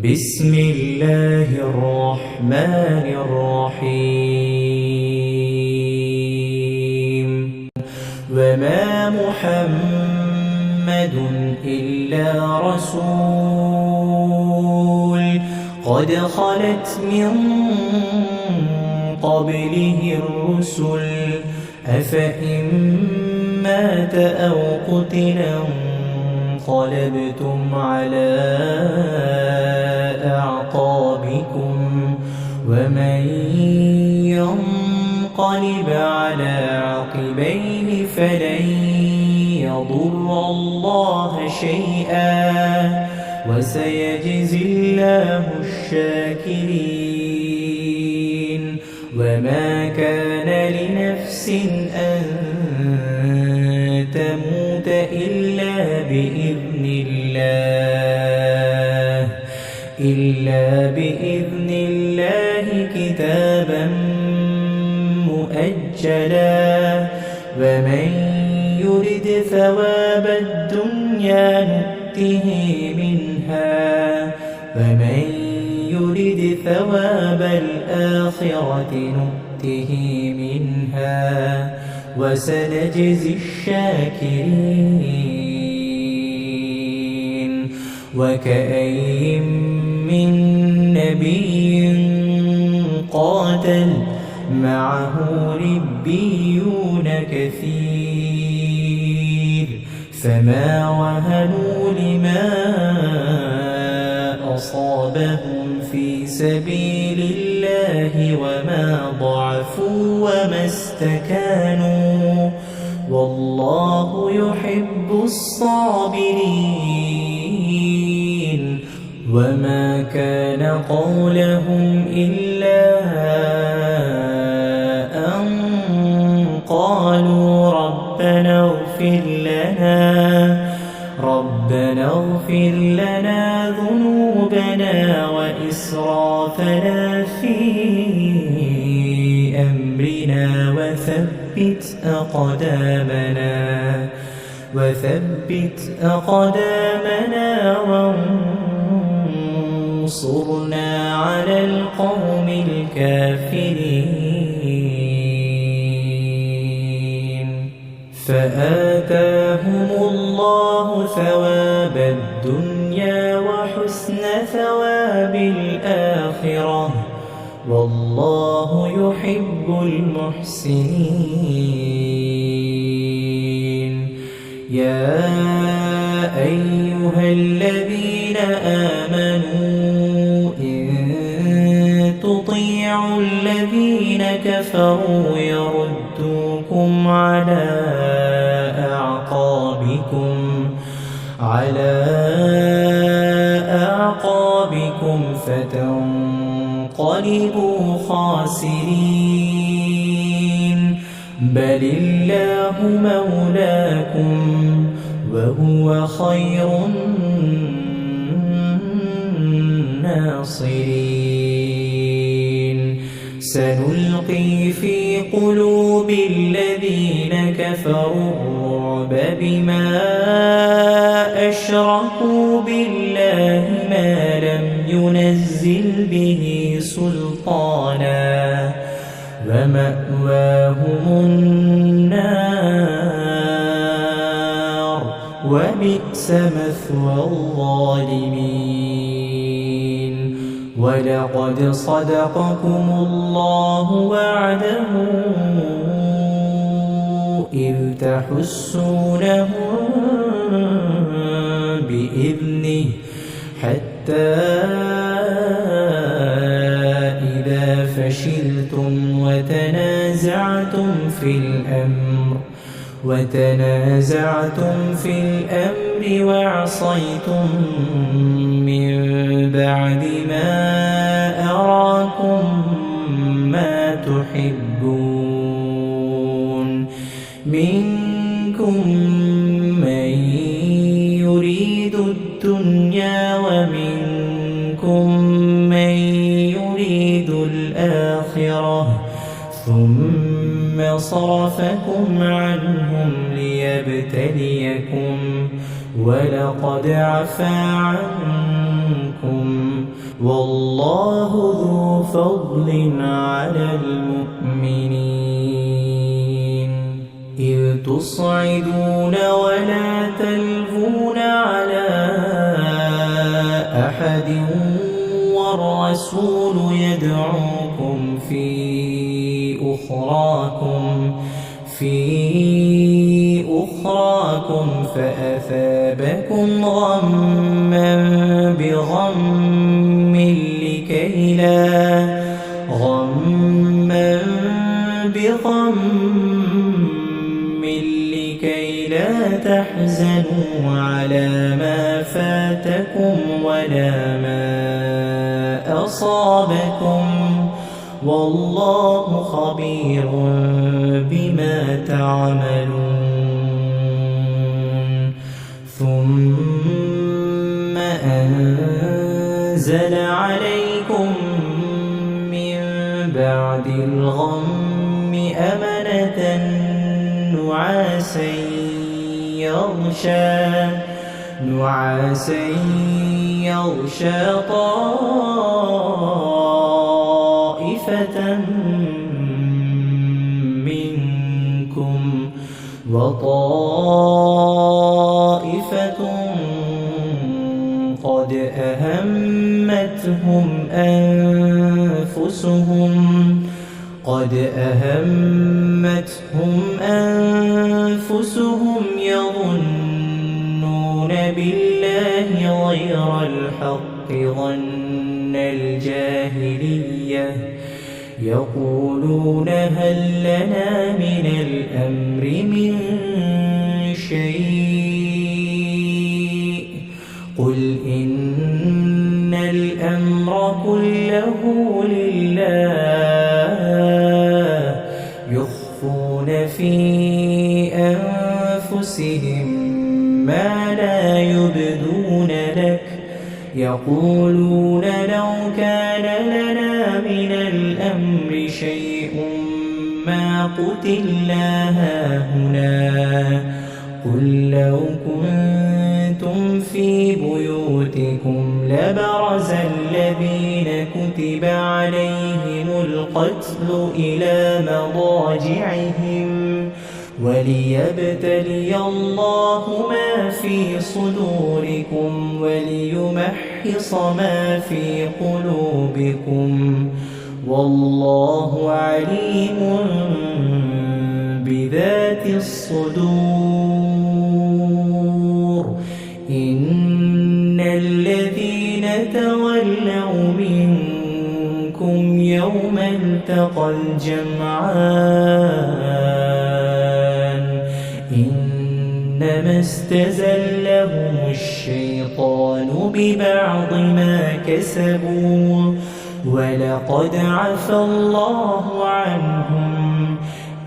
بسم الله الرحمن الرحيم وما محمد إلا رسول قد خلت من قبله الرسل أفإن مات أو قتلا انقلبتم على أعقابكم ومن ينقلب على عقبيه فلن يضر الله شيئا وسيجزي الله الشاكرين وما كان لنفس أن تموت إلا بإذن الله كتابا مؤجلا ومن يرد ثواب الدنيا نؤته منها ومن يرد ثواب الآخرة نؤته منها وسنجزي الشاكرين وكأين من نبي قاتل معه ربيون كثير فما وهنوا لما أصابهم في سبيل الله وما ضعفوا وما استكانوا والله يحب الصابرين وما كان قولهم إلا أن قالوا ربنا اغفر لنا ذنوبنا وإسرافنا في أمرنا وثبت أقدامنا وانصرنا على القوم الكافرين فآتاهم الله ثواب الدنيا وحسن ثواب الآخرة والله يحب المحسنين يا أيها الذين آمنوا إن تطيعوا الذين كفروا يردوكم على أعقابكم فتنقلبوا خاسرين بل الله مولاكم وهو خير الناصرين سنلقي في قلوب الذين كفروا الرعب بما أشركوا بالله ما لم ينزل به سلطانا ومأواهم النار وبئس مثوى الظالمين ولقد صدقكم الله وعده إذ تحسونهم بإذنه حتى إذا فشلتم وتنازعتم في الأمر وعصيتم من بعد ما أراكم ما تحبون منكم من يريد الدنيا ومنكم من يريد الآخرة ثم صرفكم عنهم ليبتليكم ولقد عفا عنكم والله ذو فضل على المؤمنين إذ تصعدون ولا تلوون على أحد والرسول يدعوكم في أخراكم فأثابكم غما بغم لكي لا تحزنوا على ما فاتكم ولا ما أصابكم والله خبير بما تعملون ثم أنزل عليكم من بعد الغم أمنة نعاسا يغشى طائفة منكم وطائفة قد أهمتهم أنفسهم يظنون بالله غير الحق ظن الجاهلية يقولون هل لنا من الأمر من شيء قل إن الأمر كله لله يخفون في أنفسهم ما لا يبدون لك يقولون لو كان لنا من الأمر شيء ما قتلنا هاهنا قل لو كنتم في بيوتكم لبرز الذين كتب عليهم القتل إلى مضاجعهم وليبتلي الله ما في صدوركم وليمحص ما في قلوبكم والله عليم بذات الصدور إن الذين تولوا منكم يوم التقى الجمعان إنما استزلهم الشيطان ببعض ما كسبوا ولقد عفى الله عنهم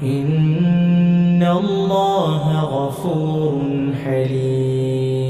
إن الله غفور حليم